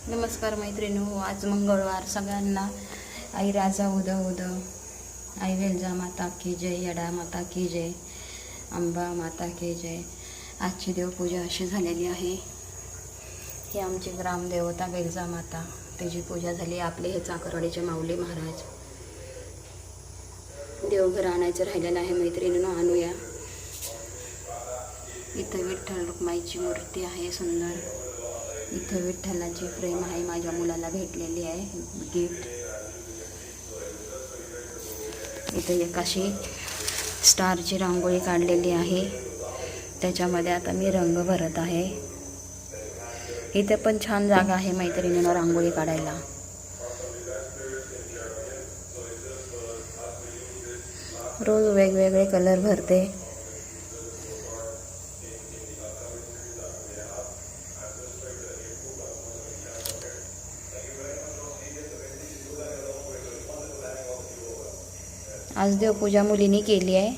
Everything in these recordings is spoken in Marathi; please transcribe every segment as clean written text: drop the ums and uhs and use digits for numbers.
नमस्कार मैत्रिणींनो, आज मंगळवार. सगळ्यांना आई राजा उदो उदो, आई वेलजा माता की जय, यडा माता की जय, अंबा माता की जय. आजची देवपूजा अशी झालेली आहे. ही आमची ग्रामदेवता वेलजा माता, त्याची पूजा झाली. आपले हे चाकरवाडीचे माऊली महाराज. देवघर आणायचं राहिलेलं आहे मैत्रिणींनो, आणूया. इथं विठ्ठल रुक्माईची मूर्ती आहे सुंदर. इथं विठ्ठलाची फ्रेम आहे, माझ्या मुलाला भेटलेली आहे गिफ्ट. इथं एक अशी स्टारची रांगोळी काढलेली आहे, त्याच्यामध्ये आता मी रंग भरत आहे. इथे पण छान जागा आहे मैत्रिणींना रांगोळी काढायला. रोज वेगवेगळे कलर भरते. आज देवपूजा मुलींनी केली आहे.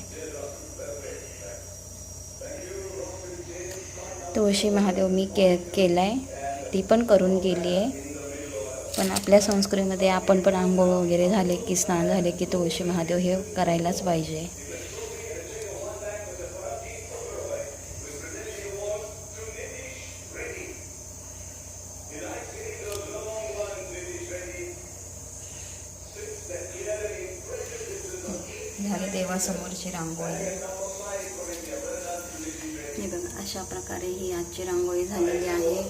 तुळशी महादेव मी केलाय, ती पण करून गेली आहे. पण आपल्या संस्कृतीमध्ये आपण पण आंघोळ वगैरे झाले की, स्नान झाले की तुळशी महादेव हे करायलाच पाहिजे. झाली देवासमोरची रांगोळी. हे बघा, अशा प्रकारे ही आजची रांगोळी झालेली आहे.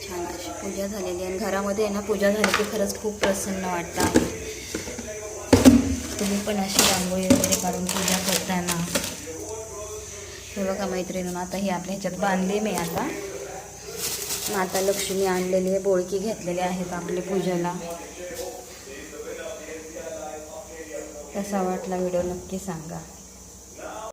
छान अशी पूजा झालेली आहे. घरामध्ये ना पूजा झाली की खरंच खूप प्रसन्न वाटतं आहे. तुम्ही पण अशी रांगोळी वगैरे काढून पूजा करताना. हे बघा मैत्रिणींनो, आता ही आपल्या ह्याच्यात बांधली मी. आता माता लक्ष्मी आणलेली आहे, बोळकी घेतलेले आहेत आपली पूजेला. कसा वाटला व्हिडिओ नक्की सांगा.